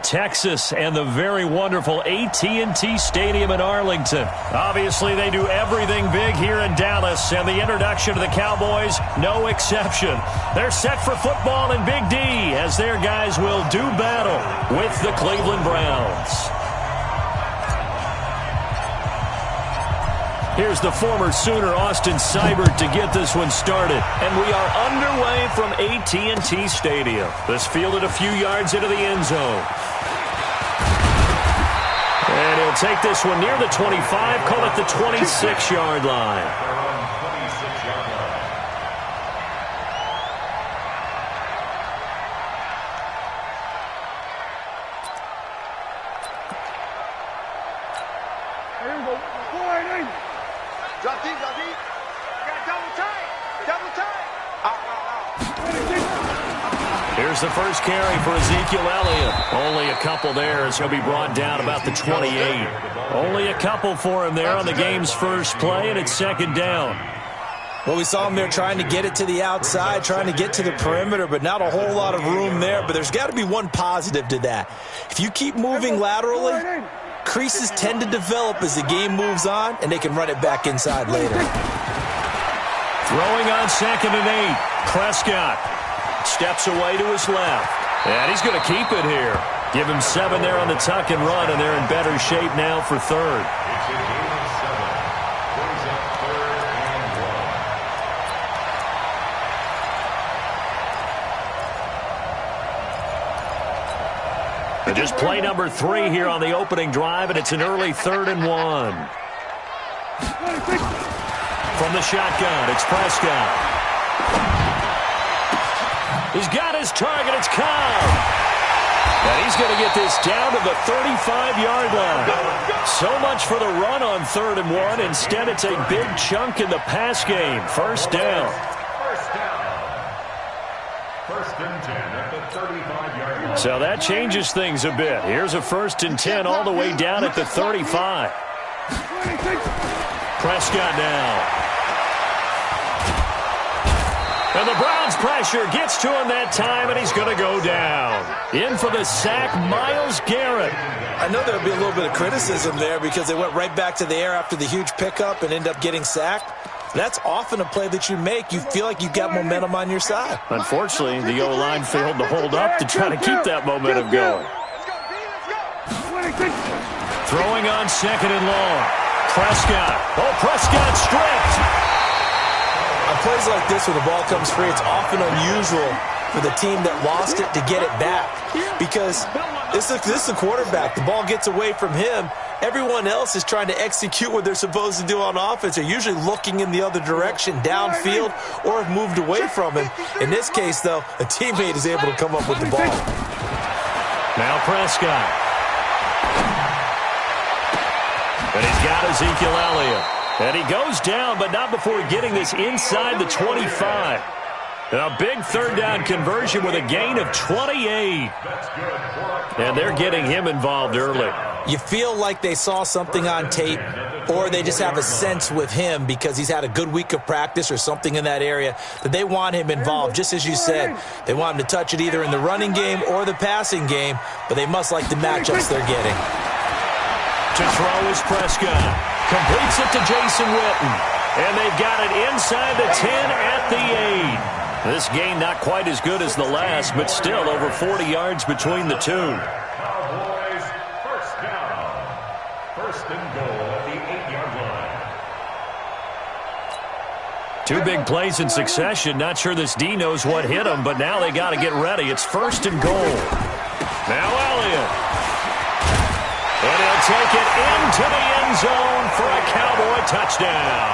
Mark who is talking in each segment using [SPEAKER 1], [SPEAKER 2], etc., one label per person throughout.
[SPEAKER 1] of Texas and the very wonderful AT&T Stadium in Arlington. Obviously, they do everything big here in Dallas, and the introduction to the Cowboys, no exception. They're set for football in Big D as their guys will do battle with the Cleveland Browns. Here's the former Sooner, Austin Seibert, to get this one started. And we are underway from AT&T Stadium. This fielded a few yards into the end zone. And he'll take this one near the 25, call it the 26-yard line. Here's the first carry for Ezekiel Elliott. Only a couple there as he'll be brought down about the 28. Only a couple for him there on the game's first play, and it's second down.
[SPEAKER 2] Well, we saw him there trying to get it to the outside, trying to get to the perimeter, but not a whole lot of room there. But there's got to be one positive to that. If you keep moving laterally, creases tend to develop as the game moves on, and they can run it back inside later.
[SPEAKER 1] Throwing on 2nd and 8. Prescott steps away to his left. And he's going to keep it here. Give him 7 there on the tuck and run, and they're in better shape now for third. And just play number 3 here on the opening drive, and it's an early 3rd and 1. From the shotgun, it's Prescott. He's got his target. It's Cobb. And he's going to get this down to the 35-yard line. So much for the run on 3rd and 1. Instead, it's a big chunk in the pass game. First down.
[SPEAKER 3] First and 10 at the 35-yard line.
[SPEAKER 1] So that changes things a bit. Here's a 1st and 10 all the way down at the 35. Prescott now. And the Browns pressure gets to him that time, and he's going to go down. In for the sack, Myles Garrett.
[SPEAKER 2] I know there'll be a little bit of criticism there because they went right back to the air after the huge pickup and end up getting sacked. That's often a play that you make. You feel like you've got momentum on your side.
[SPEAKER 1] Unfortunately, the O-line failed to hold up to try to keep that momentum going. Throwing on 2nd and long. Prescott. Oh, Prescott stripped.
[SPEAKER 2] On plays like this where the ball comes free, it's often unusual for the team that lost it to get it back because this is the quarterback. The ball gets away from him. Everyone else is trying to execute what they're supposed to do on offense. They're usually looking in the other direction, downfield, or have moved away from him. In this case, though, a teammate is able to come up with the ball.
[SPEAKER 1] Now Prescott. And he's got Ezekiel Elliott. And he goes down, but not before getting this inside the 25. A big 3rd down conversion with a gain of 28. And they're getting him involved early.
[SPEAKER 2] You feel like they saw something on tape, or they just have a sense with him because he's had a good week of practice or something in that area that they want him involved. Just as you said, they want him to touch it either in the running game or the passing game, but they must like the matchups they're getting.
[SPEAKER 1] To throw is Prescott. Completes it to Jason Witten. And they've got it inside the 10 at the 8. This game not quite as good as the last, but still over 40 yards between the two.
[SPEAKER 3] Cowboys first down. First and goal at the 8-yard line.
[SPEAKER 1] 2 big plays in succession. Not sure this D knows what hit him, but now they got to get ready. It's 1st and goal. Now Elliott. And he'll take it into the end zone for a Cowboy touchdown.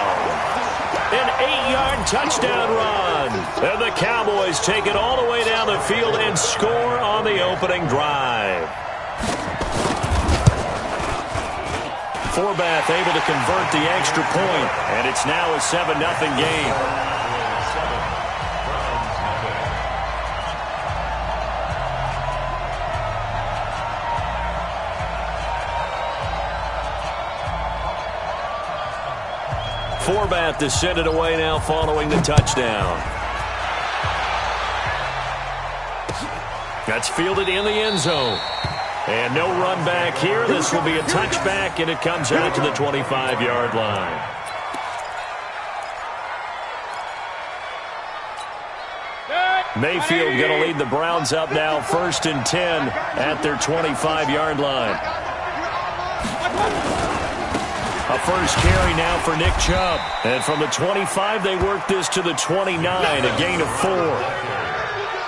[SPEAKER 1] An 8-yard touchdown run. And the Cowboys take it all the way down the field and score on the opening drive. Forbath able to convert the extra point, and it's now a 7-0 game. Forbath to send it away now following the touchdown. That's fielded in the end zone. And no run back here. This will be a touchback, and it comes out to the 25-yard line. Mayfield going to lead the Browns up now, 1st and 10 at their 25-yard line. A first carry now for Nick Chubb. And from the 25, they work this to the 29, a gain of 4.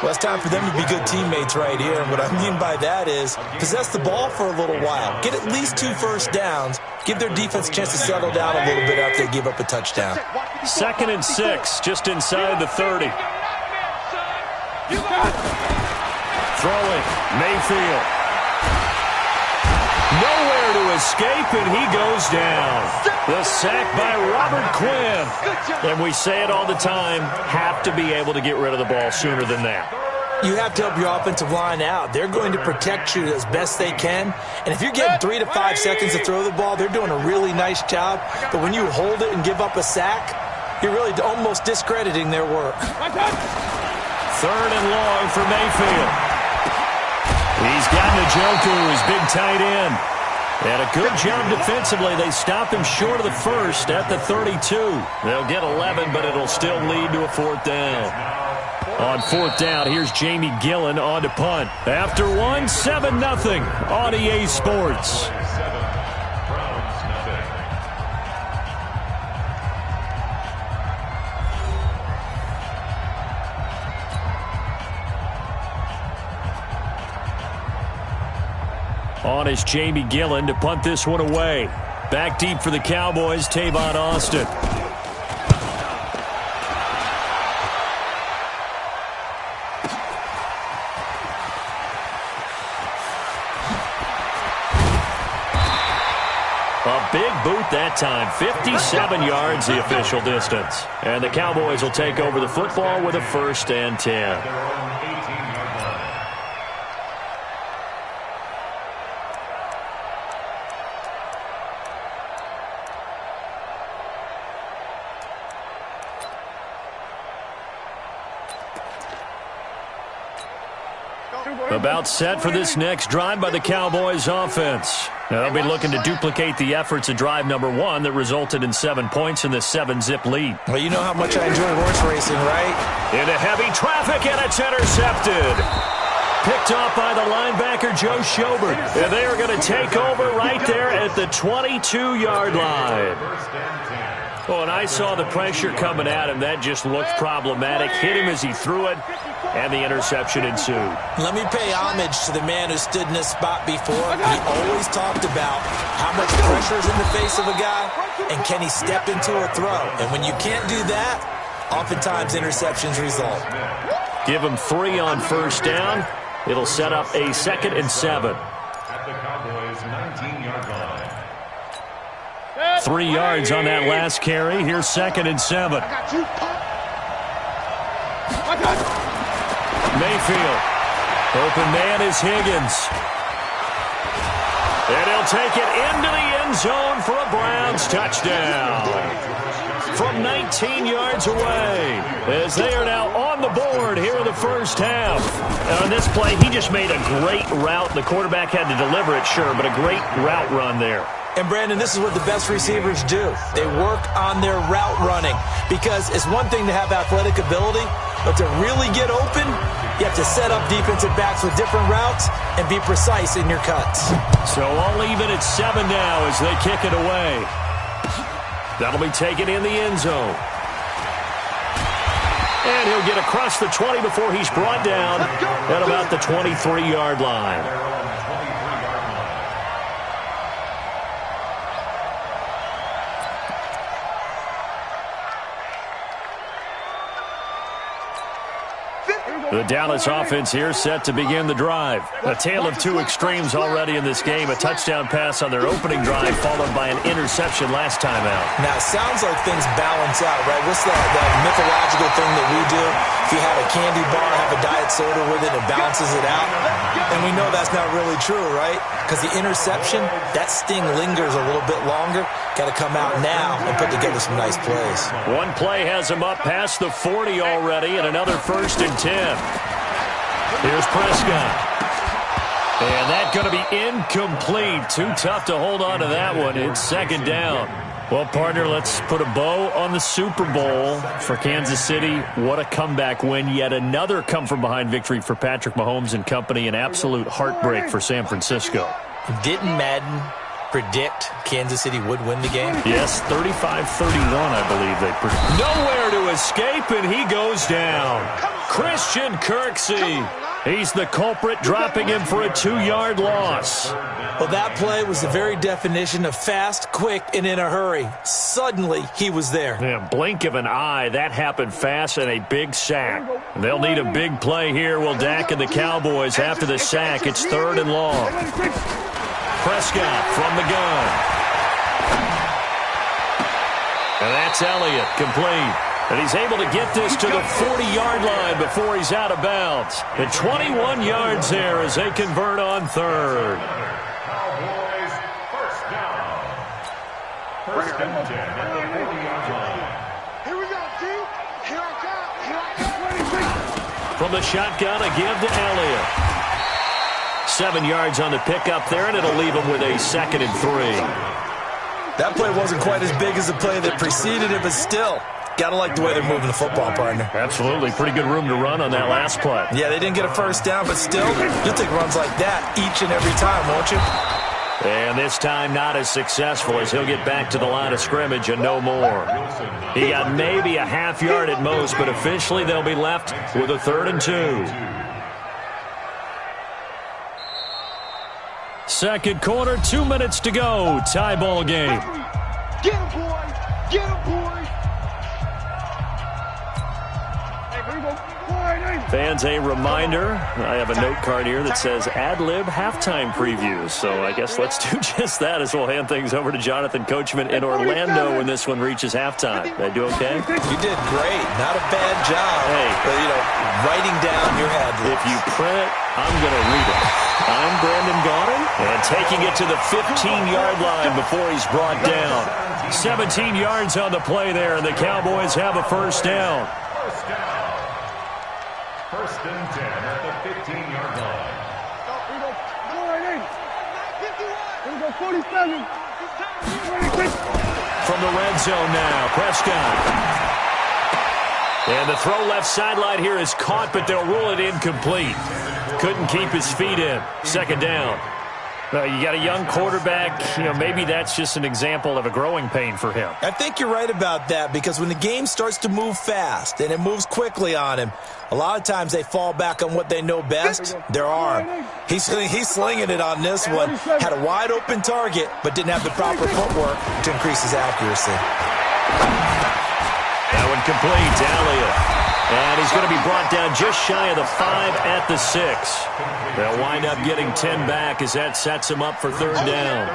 [SPEAKER 2] Well, it's time for them to be good teammates right here. And what I mean by that is possess the ball for a little while. Get at least 2 first downs. Give their defense a chance to settle down a little bit after they give up a touchdown.
[SPEAKER 1] 2nd and 6, just inside the 30. Throwing, Mayfield. Nowhere to escape, and he goes down. The sack by Robert Quinn. And we say it all the time, have to be able to get rid of the ball sooner than that.
[SPEAKER 2] You have to help your offensive line out. They're going to protect you as best they can. And if you're getting 3 to 5 seconds to throw the ball, they're doing a really nice job. But when you hold it and give up a sack, you're really almost discrediting their work.
[SPEAKER 1] 3rd and long for Mayfield. He's got Njoku, his big tight end. And a good job defensively. They stop him short of the first at the 32. They'll get 11, but it'll still lead to a 4th down. On 4th down, here's Jamie Gillen on to punt. After 1, 7-0 on EA Sports. On is Jamie Gillen to punt this one away. Back deep for the Cowboys, Tavon Austin. A big boot that time. 57 yards the official distance. And the Cowboys will take over the football with a 1st and 10. About set for this next drive by the Cowboys offense. Now they'll be looking to duplicate the efforts of drive number 1 that resulted in 7 points in this 7-zip lead.
[SPEAKER 2] Well, you know how much I enjoy horse racing, right?
[SPEAKER 1] Into heavy traffic, and it's intercepted. Picked off by the linebacker, Joe Schobert. And they are going to take over right there at the 22-yard line. Oh, and I saw the pressure coming at him. That just looked problematic. Hit him as he threw it, and the interception ensued. Let
[SPEAKER 2] me pay homage to the man who stood in this spot before. He always talked about how much pressure is in the face of a guy, and can he step into a throw. And when you can't do that, oftentimes interceptions result.
[SPEAKER 1] Give him 3 on 1st down. It'll set up a 2nd and 7.
[SPEAKER 3] At the Cowboys' 19-yard line.
[SPEAKER 1] 3 yards on that last carry. Here's 2nd and 7. Mayfield. Open man is Higgins. And he'll take it into the end zone for a Browns touchdown. From 19 yards away, as they are now on the board here in the first half. And on this play, he just made a great route. The quarterback had to deliver it, sure, but a great route run there.
[SPEAKER 2] And, Brandon, this is what the best receivers do. They work on their route running, because it's one thing to have athletic ability, but to really get open, you have to set up defensive backs with different routes and be precise in your cuts.
[SPEAKER 1] So all even at 7 now as they kick it away. That'll be taken in the end zone. And he'll get across the 20 before he's brought down at about the 23-yard line. The Dallas offense here set to begin the drive. A tale of 2 extremes already in this game. A touchdown pass on their opening drive followed by an interception last time out.
[SPEAKER 2] Now, it sounds like things balance out, right? What's that mythological thing that we do? If you have a candy bar, have a diet soda with it, it balances it out. And we know that's not really true, right? Because the interception, that sting lingers a little bit longer. Got to come out now and put together some nice plays.
[SPEAKER 1] One play has him up past the 40 already, and another 1st and 10. Here's Prescott. And that's going to be incomplete. Too tough to hold on to that one. It's second down. Well, partner, let's put a bow on the Super Bowl for Kansas City. What a comeback win. Yet another come-from-behind victory for Patrick Mahomes and company. An absolute heartbreak for San Francisco.
[SPEAKER 2] Didn't Madden predict Kansas City would win the game?
[SPEAKER 1] Yes, 35-31, I believe they predicted. Nowhere to escape, and he goes down. Christian Kirksey. He's the culprit, dropping him for a 2-yard loss.
[SPEAKER 2] Well, that play was the very definition of fast, quick, and in a hurry. Suddenly, he was there.
[SPEAKER 1] Yeah, blink of an eye, that happened fast, and a big sack. They'll need a big play here, will Dak and the Cowboys after the sack. It's 3rd and long. Prescott from the gun. And that's Elliott, complete. And he's able to get this to the 40-yard line before he's out of bounds. And 21 yards there as they convert on 3rd.
[SPEAKER 3] Cowboys, first down. First and 10 at the 40-yard line.
[SPEAKER 4] Here we go, T. Here I come.
[SPEAKER 1] From the shotgun, a give to Elliott. 7 yards on the pickup there, and it'll leave him with a 2nd and 3.
[SPEAKER 2] That play wasn't quite as big as the play that preceded it, but still, got to like the way they're moving the football, partner.
[SPEAKER 1] Absolutely. Pretty good room to run on that last play.
[SPEAKER 2] Yeah, they didn't get a first down, but still, you'll take runs like that each and every time, won't you?
[SPEAKER 1] And this time not as successful as he'll get back to the line of scrimmage and no more. He got maybe a half yard at most, but officially they'll be left with a 3rd and 2. Second quarter, 2 minutes to go. Tie ball game.
[SPEAKER 4] Get him, boy. Get him, boy. Hey, here we go.
[SPEAKER 1] Fans, a reminder, I have a note card here that says ad-lib halftime previews. So I guess let's do just that as we'll hand things over to Jonathan Coachman in Orlando when this one reaches halftime. Did I do okay?
[SPEAKER 2] You did great. Not a bad job.
[SPEAKER 1] Hey.
[SPEAKER 2] But, writing down your ad-libs.
[SPEAKER 1] If you print it, I'm going to read it. I'm Brandon Gaudin, and taking it to the 15-yard line before he's brought down. 17 yards on the play there, and the Cowboys have a first down.
[SPEAKER 3] First down. First and 10 at the 15-yard line.
[SPEAKER 4] Here we go, 47.
[SPEAKER 1] From the red zone now, Prescott. And the throw left sideline here is caught, but they'll rule it incomplete. Couldn't keep his feet in. Second down. You got a young quarterback. Maybe that's just an example of a growing pain for him.
[SPEAKER 2] I think you're right about that, because when the game starts to move fast and it moves quickly on him, a lot of times they fall back on what they know best, their arm. He's slinging it on this one. Had a wide open target, but didn't have the proper footwork to increase his accuracy.
[SPEAKER 1] That one complete to Elliott. And he's going to be brought down just shy of the 5 at the 6. They'll wind up getting 10 back as that sets him up for 3rd down.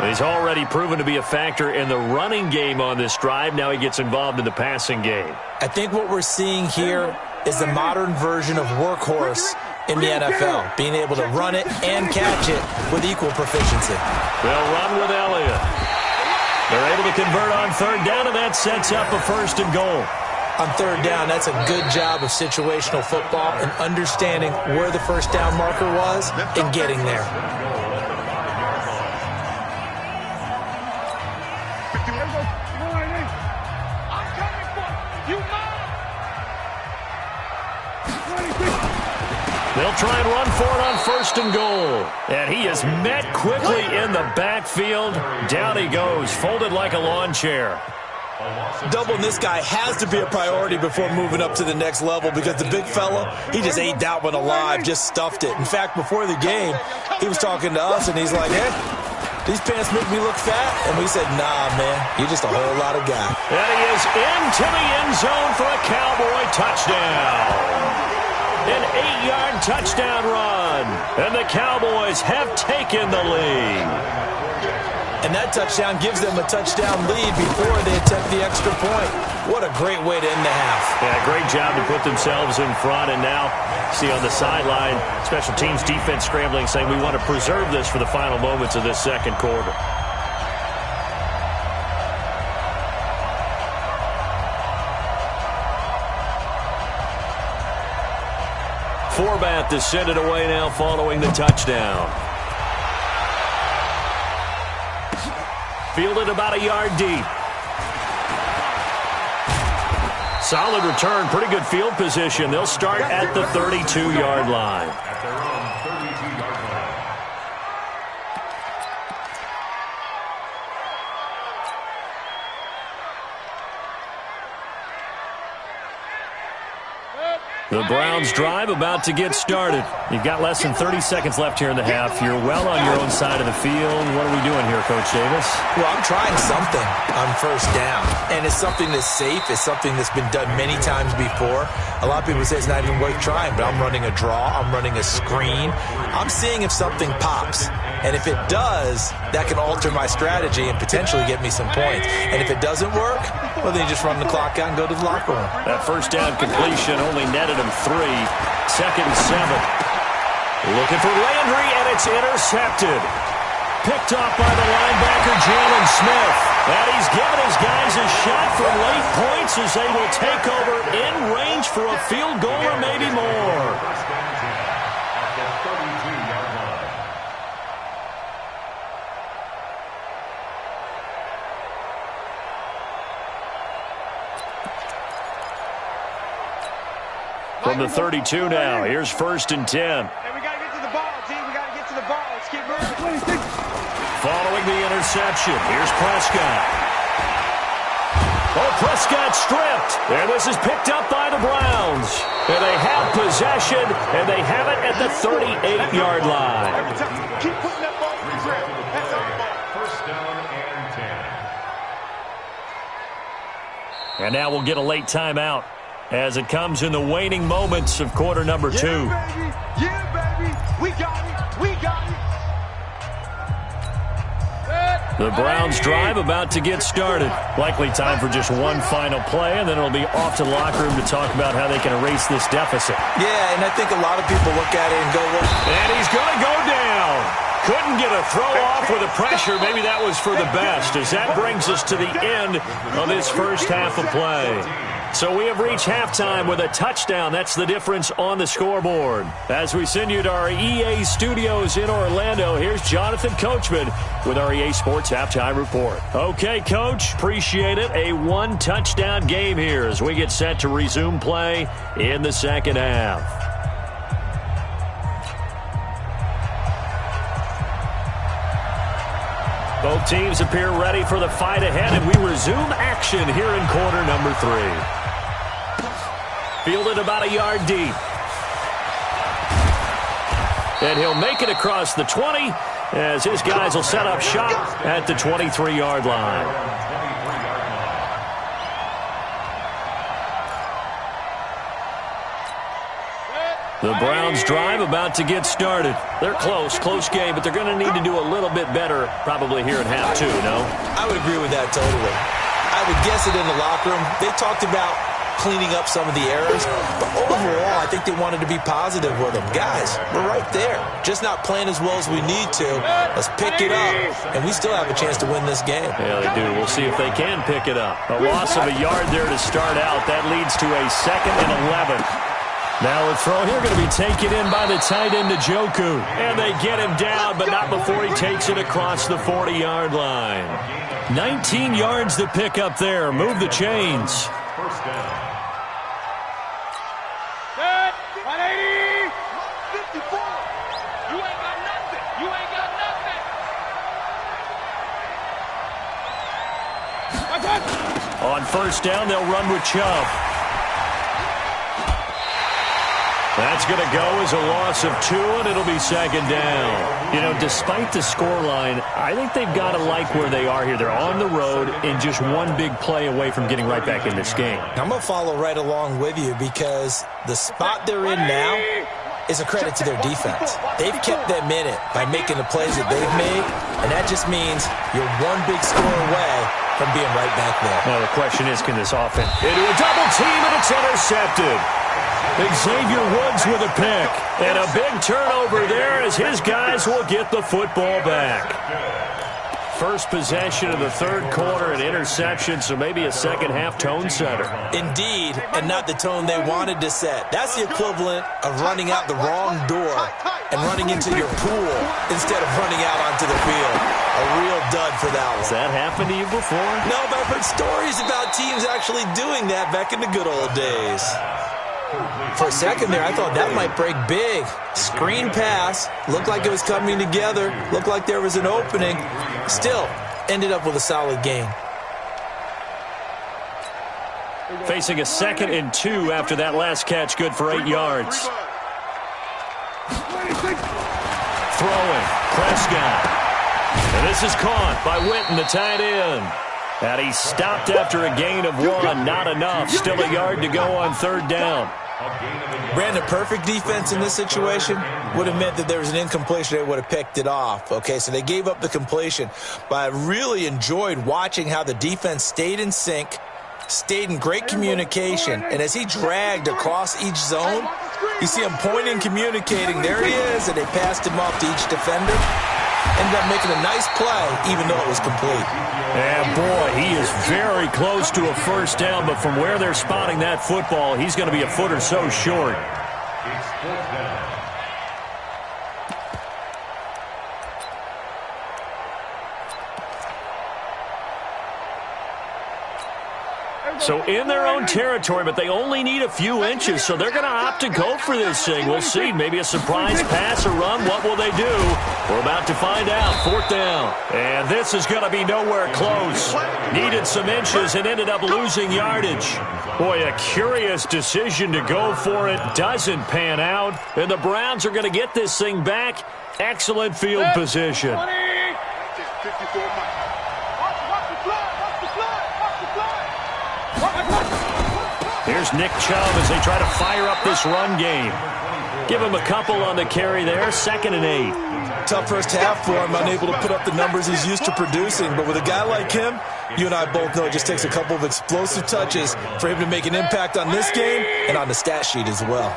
[SPEAKER 1] He's already proven to be a factor in the running game on this drive. Now he gets involved in the passing game.
[SPEAKER 2] I think what we're seeing here is the modern version of workhorse in the NFL, being able to run it and catch it with equal proficiency.
[SPEAKER 1] They'll run with Elliott. They're able to convert on 3rd down, and that sets up a 1st and goal.
[SPEAKER 2] On 3rd down, that's a good job of situational football and understanding where the first down marker was and getting there.
[SPEAKER 1] They'll try and run for it on 1st and goal. And he is met quickly in the backfield. Down he goes, folded like a lawn chair.
[SPEAKER 2] Doubling this guy has to be a priority before moving up to the next level, because the big fella, he just ate that one alive, just stuffed it. In fact, before the game, he was talking to us, and he's like, hey, these pants make me look fat. And we said, nah, man, you're just a whole lot of guy.
[SPEAKER 1] And he is into the end zone for a Cowboy touchdown. An 8-yard touchdown run. And the Cowboys have taken the lead.
[SPEAKER 2] And that touchdown gives them a touchdown lead before they attempt the extra point. What a great way to end the half.
[SPEAKER 1] Yeah, great job to put themselves in front. And now, see on the sideline, special teams defense scrambling, saying we want to preserve this for the final moments of this second quarter. Format set to send it away now following the touchdown. Fielded about a yard deep. Solid return, pretty good field position. They'll start at the 32-yard line.
[SPEAKER 3] At their own 32-yard line.
[SPEAKER 1] The Browns drive about to get started. You've got less than 30 seconds left here in the half. You're well on your own side of the field. What are we doing here, Coach Davis?
[SPEAKER 2] Well, I'm trying something on first down, and it's something that's safe. It's something that's been done many times before. A lot of people say it's not even worth trying, but I'm running a draw. I'm running a screen. I'm seeing if something pops, and if it does, that can alter my strategy and potentially get me some points. And if it doesn't work, well, then you just run the clock out and go to the locker room.
[SPEAKER 1] That first down completion only netted him 3. 2nd and 7. Looking for Landry, and it's intercepted. Picked off by the linebacker, Jalen Smith. And he's given his guys a shot for late points as they will take over in range for a field goal or maybe more.
[SPEAKER 3] First and 10 at the 32-yard line.
[SPEAKER 1] From the 32 now, here's 1st and 10.
[SPEAKER 4] Hey, we got to get to the ball, team. We got to get to the ball. Let's keep moving.
[SPEAKER 1] Following the interception, here's Prescott. Oh, Prescott stripped. And this is picked up by the Browns. And they have possession, and they have it at the 38-yard line.
[SPEAKER 4] Keep putting that ball in the grip. That's our ball.
[SPEAKER 3] First down and 10.
[SPEAKER 1] And now we'll get a late timeout as it comes in the waning moments of quarter number 2.
[SPEAKER 4] Yeah, baby. Yeah, baby. We got it. We got it.
[SPEAKER 1] The Browns drive about to get started. Likely time for just one final play, and then it'll be off to the locker room to talk about how they can erase this deficit.
[SPEAKER 2] Yeah, and I think a lot of people look at it and go, well,
[SPEAKER 1] And he's going to go down. Couldn't get a throw off with the pressure. Maybe that was for the best, as that brings us to the end of this first half of play. So we have reached halftime with a touchdown. That's the difference on the scoreboard. As we send you to our EA studios in Orlando, here's Jonathan Coachman with our EA Sports Halftime Report. Okay, Coach, appreciate it. A one-touchdown game here as we get set to resume play in the second half. Both teams appear ready for the fight ahead, and we resume action here in quarter number 3. Fielded about a yard deep. And he'll make it across the 20 as his guys will set up shop at the 23-yard line. The Browns drive about to get started. They're close game, but they're going to need to do a little bit better probably here in half 2, no?
[SPEAKER 2] I would agree with that totally. I would guess it in the locker room. They talked about cleaning up some of the errors, but overall, I think they wanted to be positive with them. Guys, we're right there. Just not playing as well as we need to. Let's pick it up, and we still have a chance to win this game.
[SPEAKER 1] Yeah, they do. We'll see if they can pick it up. A loss of a yard there to start out. That leads to a 2nd and 11. Now a throw here going to be taken in by the tight end, Njoku. And they get him down, but not before he takes it across the 40-yard line. 19 yards to pick up there. Move the chains.
[SPEAKER 3] First down.
[SPEAKER 4] 180. 54. You ain't got nothing. You ain't got nothing.
[SPEAKER 1] On first down, they'll run with Chubb. That's going to go as a loss of 2, and it'll be 2nd down. You know, despite the scoreline, I think they've got to like where they are here. They're on the road and just one big play away from getting right back in this game.
[SPEAKER 2] I'm going to follow right along with you because the spot they're in now is a credit to their defense. They've kept them in it by making the plays that they've made, and that just means you're one big score away from being right back there.
[SPEAKER 1] Well, the question is, can this offense into a double team, and it's intercepted. Xavier Woods with a pick. And a big turnover there as his guys will get the football back. first possession of the third quarter, an interception, so maybe a second-half tone setter.
[SPEAKER 2] Indeed, and not the tone they wanted to set. That's the equivalent of running out the wrong door and running into your pool instead of running out onto the field. A real dud for that one.
[SPEAKER 1] Has that happened to you before?
[SPEAKER 2] No, but I've heard stories about teams actually doing that back in the good old days. For a second there, I thought that might break big. Screen pass. Looked like it was coming together. Looked like there was an opening. Still, ended up with a solid gain.
[SPEAKER 1] Facing a 2nd and 2 after that last catch, good for 8 yards. Throwing, Prescott. And this is caught by Witten, the tight end. And he stopped after a gain of 1. Not enough. Still a yard to go on 3rd down.
[SPEAKER 2] Brandon, perfect defense in this situation would have meant that there was an incompletion. They would have picked it off. Okay, so they gave up the completion. But I really enjoyed watching how the defense stayed in sync, stayed in great communication. And as he dragged across each zone, you see him pointing, communicating. There he is, and they passed him off to each defender. Ended up making a nice play, even though it was complete.
[SPEAKER 1] And, boy, he is very close to a first down, but from where they're spotting that football, he's going to be a foot or so short.
[SPEAKER 3] It's 4th down.
[SPEAKER 1] So in their own territory, but they only need a few inches, so they're going to opt to go for this thing. We'll see. Maybe a surprise pass or run. What will they do? We're about to find out. 4th down. And this is going to be nowhere close. Needed some inches and ended up losing yardage. Boy, a curious decision to go for it. Doesn't pan out. And the Browns are going to get this thing back. Excellent field position. Here's Nick Chubb as they try to fire up this run game. Give him a couple on the carry there. 2nd and 8.
[SPEAKER 2] Tough first half for him, unable to put up the numbers he's used to producing. But with a guy like him, you and I both know it just takes a couple of explosive touches for him to make an impact on this game and on the stat sheet as well.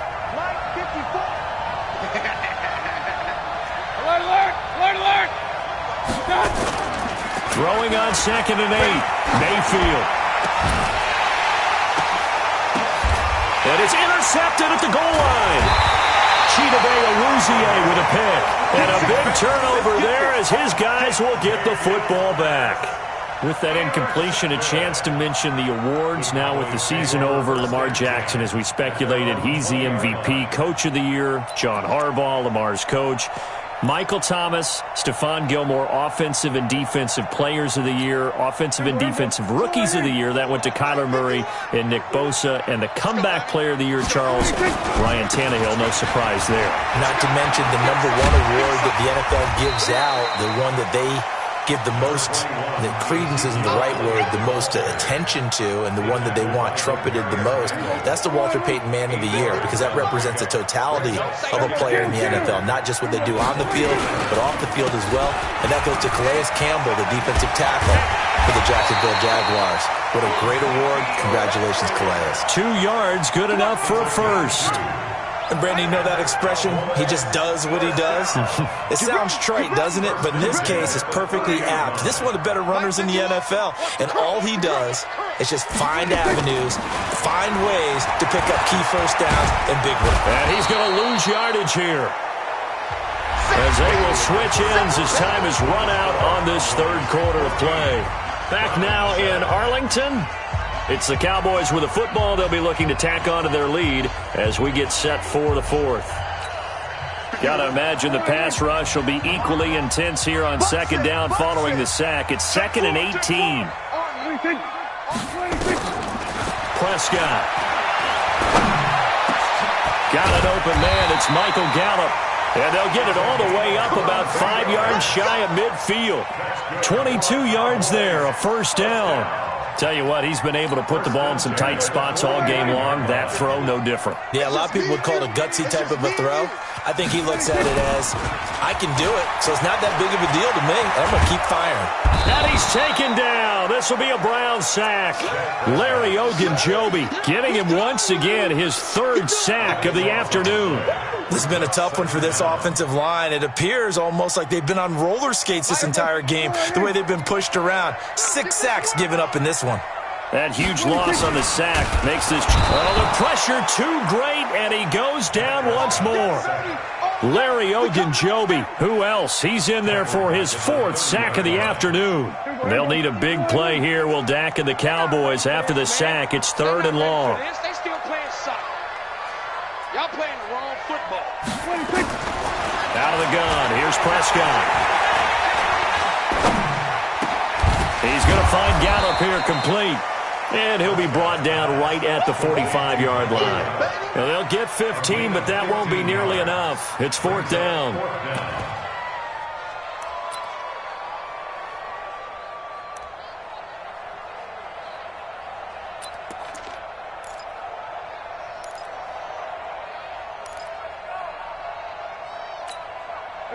[SPEAKER 1] Throwing on 2nd and 8. Mayfield. And it's intercepted at the goal line. Chidobe with a pick. And a big turnover there as his guys will get the football back. With that incompletion, a chance to mention the awards. Now with the season over, Lamar Jackson, as we speculated, he's the MVP. Coach of the Year, John Harbaugh, Lamar's coach. Michael Thomas, Stephon Gilmore, Offensive and Defensive Players of the Year, Offensive and Defensive Rookies of the Year. That went to Kyler Murray and Nick Bosa. And the Comeback Player of the Year, Charles, Ryan Tannehill. No surprise there.
[SPEAKER 2] Not to mention the #1 award that the NFL gives out, the one that they give the most, the credence isn't the right word, the most attention to, and the one that they want trumpeted the most. That's the Walter Payton Man of the Year, because that represents the totality of a player in the NFL, not just what they do on the field, but off the field as well. And that goes to Calais Campbell, the defensive tackle for the Jacksonville Jaguars. What a great award. Congratulations, Calais.
[SPEAKER 1] 2 yards, good enough for a first.
[SPEAKER 2] And Brandon, you know that expression? He just does what he does. It sounds trite, doesn't it? But in this case, it's perfectly apt. This is one of the better runners in the NFL. And all he does is just find avenues, find ways to pick up key first downs and big ones.
[SPEAKER 1] And he's going to lose yardage here, as they will switch ends as time is run out on this third quarter of play. Back now in Arlington. It's the Cowboys with a football. They'll be looking to tack on to their lead as we get set for the fourth. Got to imagine the pass rush will be equally intense here on 2nd down following the sack. It's 2nd and 18. Prescott. Got an open man. It's Michael Gallup. And they'll get it all the way up about 5 yards shy of midfield. 22 yards there, a first down. Tell you what, he's been able to put the ball in some tight spots all game long. That throw, no different.
[SPEAKER 2] Yeah, a lot of people would call it a gutsy type of a throw. I think he looks at it as, I can do it, so it's not that big of a deal to me. I'm going to keep firing.
[SPEAKER 1] And he's taken down. This will be a Brown sack. Larry Ogunjobi getting him once again, his 3rd sack of the afternoon.
[SPEAKER 2] This has been a tough one for this offensive line. It appears almost like they've been on roller skates this entire game, the way they've been pushed around. 6 sacks given up in this one.
[SPEAKER 1] That huge loss on the sack makes this... Oh, the pressure too great, and he goes down once more. Larry Ogunjobi, who else? He's in there for his 4th sack of the afternoon. They'll need a big play here, will Dak and the Cowboys after the sack. It's 3rd and long.
[SPEAKER 4] They still playing soccer. Y'all playing the wrong football.
[SPEAKER 1] Out of the gun, here's Prescott. He's going to find Gallup here complete. And he'll be brought down right at the 45-yard line. Now, they'll get 15, but that won't be nearly enough. It's 4th down.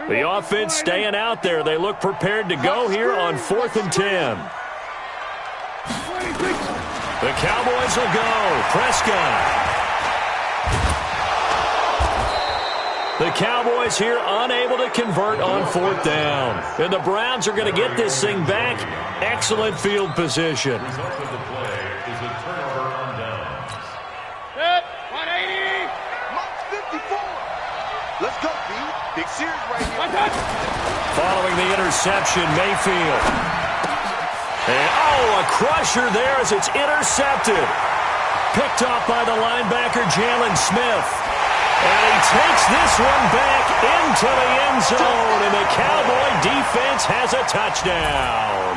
[SPEAKER 1] The offense staying out there. They look prepared to go here on 4th and 10. The Cowboys will go. Prescott. The Cowboys here unable to convert on 4th down. And the Browns are going to get this thing back. Excellent field position.
[SPEAKER 4] Set, 180. Mark 54. Let's go, B. Big series right here.
[SPEAKER 1] Following the interception, Mayfield. And, oh, a crusher there as it's intercepted. Picked off by the linebacker, Jalen Smith. And he takes this one back into the end zone, and the Cowboy defense has a touchdown.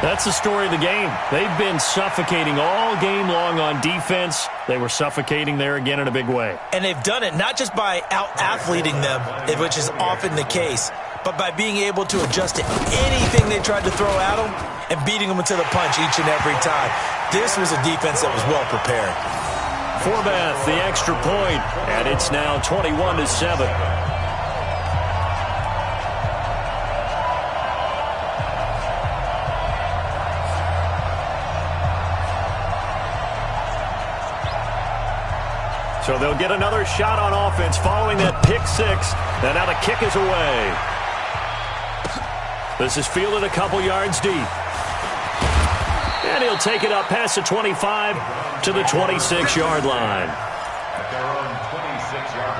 [SPEAKER 1] That's the story of the game. They've been suffocating all game long on defense. They were suffocating there again in a big way.
[SPEAKER 2] And they've done it not just by out-athleting them, which is often the case, but by being able to adjust to anything they tried to throw at them and beating them to the punch each and every time. This was a defense that was well prepared.
[SPEAKER 1] Forbath, the extra point, and it's now 21-7. So they'll get another shot on offense following that pick 6, and now the kick is away. This is fielded a couple yards deep. And he'll take it up past the 25 to the 26-yard line.
[SPEAKER 3] At their own 26-yard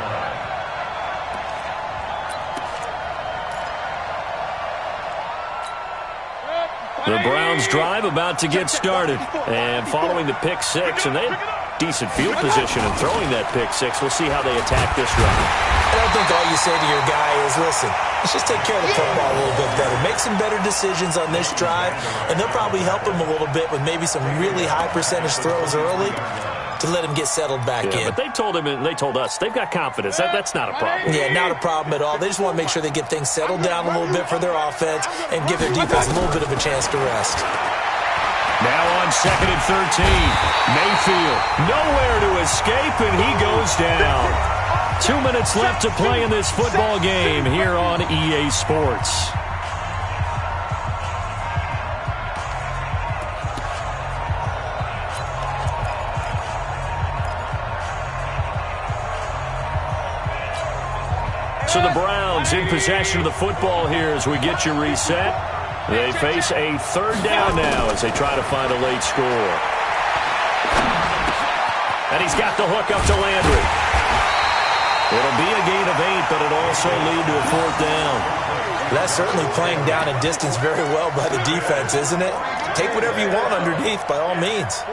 [SPEAKER 3] line.
[SPEAKER 1] The Browns drive about to get started. And following the pick 6, and they have decent field position in throwing that pick 6. We'll see how they attack this run.
[SPEAKER 2] And I think all you say to your guy is, listen, let's just take care of the football a little bit better. Make some better decisions on this drive, and they'll probably help him a little bit with maybe some really high percentage throws early to let him get settled back in.
[SPEAKER 1] But they told him and they told us they've got confidence. That's not a problem.
[SPEAKER 2] Yeah, not a problem at all. They just want to make sure they get things settled down a little bit for their offense and give their defense a little bit of a chance to rest.
[SPEAKER 1] Now on 2nd and 13. Mayfield nowhere to escape, and he goes down. 2 minutes left to play in this football game here on EA Sports. So the Browns in possession of the football here as we get you reset. They face a 3rd down now as they try to find a late score. And he's got the hook up to Landry. It'll be a gain of 8, but it'll also lead to a 4th down.
[SPEAKER 2] That's certainly playing down a distance very well by the defense, isn't it? Take whatever you want underneath, by all means.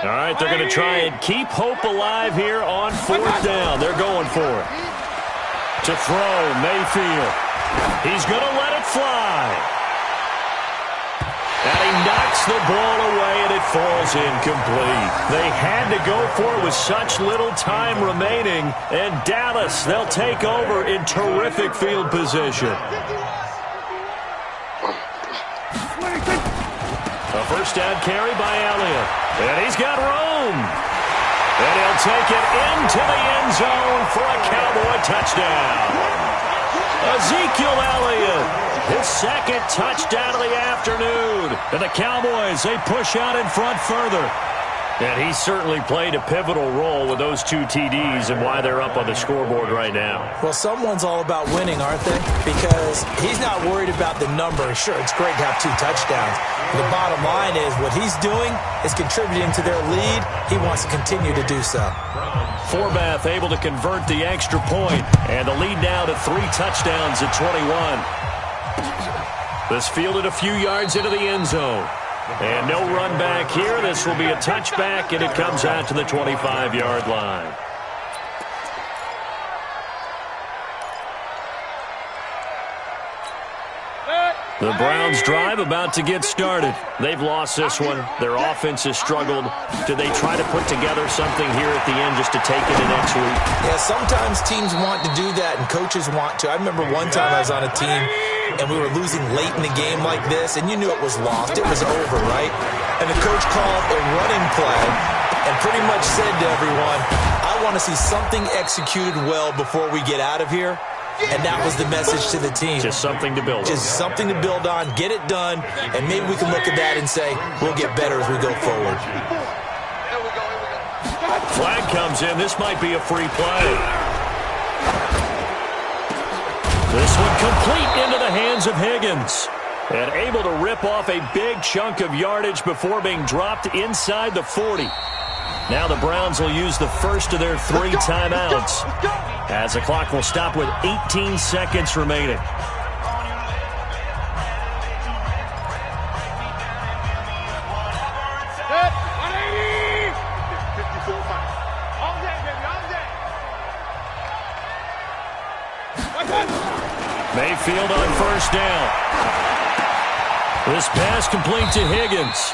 [SPEAKER 1] All right, they're going to try and keep hope alive here on 4th down. They're going for it. To throw, Mayfield. He's going to let it fly. And he knocks the ball away, and it falls incomplete. They had to go for it with such little time remaining. And Dallas, they'll take over in terrific field position. A first down carry by Elliott. And he's got room. And he'll take it into the end zone for a Cowboy touchdown. Ezekiel Elliott, his second touchdown of the afternoon. And the Cowboys, they push out in front further. And he certainly played a pivotal role with those 2 TDs and why they're up on the scoreboard right now.
[SPEAKER 2] Well, someone's all about winning, aren't they? Because he's not worried about the number. Sure, it's great to have 2 touchdowns. The bottom line is what he's doing is contributing to their lead. He wants to continue to do so.
[SPEAKER 1] Forbath able to convert the extra point, and the lead now to 3 touchdowns at 21. This fielded a few yards into the end zone. And no run back here. This will be a touchback, and it comes out to the 25-yard line. The Browns' drive about to get started. They've lost this one. Their offense has struggled. Do they try to put together something here at the end just to take it to next week?
[SPEAKER 2] Yeah, sometimes teams want to do that, and coaches want to. I remember one time I was on a team, and we were losing late in the game like this, and you knew it was lost. It was over, right? And the coach called a running play and pretty much said to everyone, I want to see something executed well before we get out of here. And that was the message to the team.
[SPEAKER 1] Just something to build on.
[SPEAKER 2] Just something to build on, get it done, and maybe we can look at that and say, we'll get better as we go forward.
[SPEAKER 1] Flag comes in. This might be a free play. This one complete into the hands of Higgins. And able to rip off a big chunk of yardage before being dropped inside the 40. Now the Browns will use the first of their 3 timeouts, as the clock will stop with 18 seconds remaining. Mayfield on first down. This pass complete to Higgins.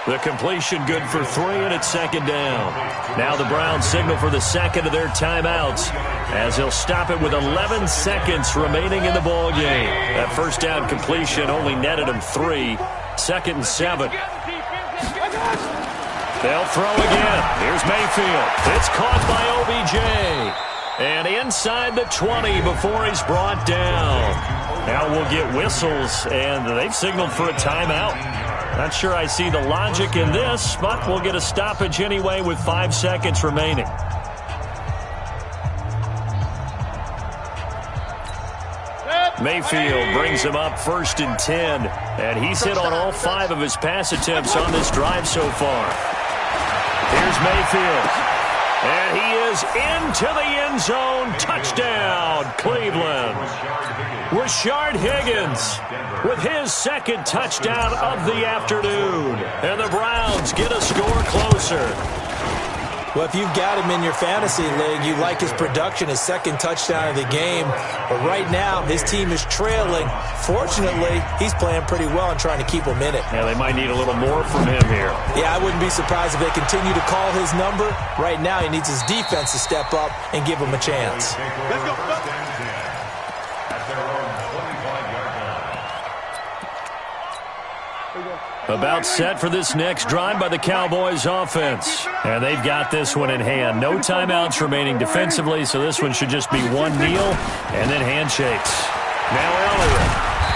[SPEAKER 1] The completion good for 3, and it's second down. Now the Browns signal for the second of their timeouts, as they'll stop it with 11 seconds remaining in the ball game. That first down completion only netted them 3. 2nd and 7. They'll throw again. Here's Mayfield. It's caught by OBJ. And inside the 20 before he's brought down. Now we'll get whistles, and they've signaled for a timeout. Not sure I see the logic in this, but we'll get a stoppage anyway with 5 seconds remaining. Mayfield brings him up 1st and 10, and he's hit on all 5 of his pass attempts on this drive so far. Here's Mayfield, and he is into the end zone. Touchdown, Cleveland. Rashard Higgins with his 2nd touchdown of the afternoon. And the Browns get a score closer.
[SPEAKER 2] Well, if you've got him in your fantasy league, you like his production, his 2nd touchdown of the game. But right now, his team is trailing. Fortunately, he's playing pretty well and trying to keep them in it.
[SPEAKER 1] Yeah, they might need a little more from him here.
[SPEAKER 2] Yeah, I wouldn't be surprised if they continue to call his number. Right now, he needs his defense to step up and give him a chance.
[SPEAKER 4] Let's go.
[SPEAKER 1] About set for this next drive by the Cowboys offense. And they've got this one in hand. No timeouts remaining defensively, so this one should just be one kneel and then handshakes. Now Elliott.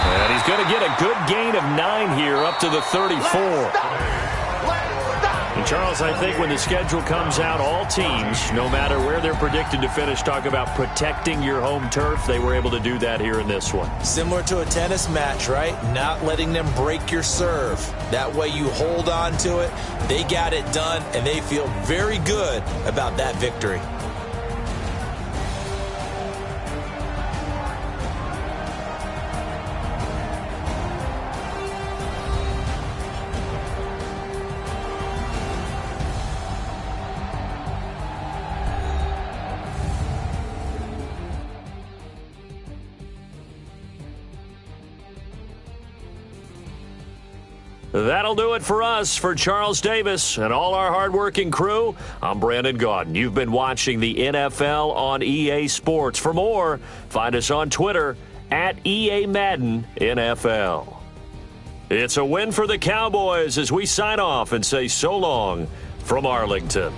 [SPEAKER 1] And he's going to get a good gain of 9 here up to the 34. And Charles, I think when the schedule comes out, all teams, no matter where they're predicted to finish, talk about protecting your home turf. They were able to do that here in this one.
[SPEAKER 2] Similar to a tennis match, right? Not letting them break your serve. That way you hold on to it. They got it done, and they feel very good about that victory.
[SPEAKER 1] That'll do it for us. For Charles Davis and all our hardworking crew, I'm Brandon Gaudin. You've been watching the NFL on EA Sports. For more, find us on Twitter at EA Madden NFL. It's a win for the Cowboys as we sign off and say so long from Arlington.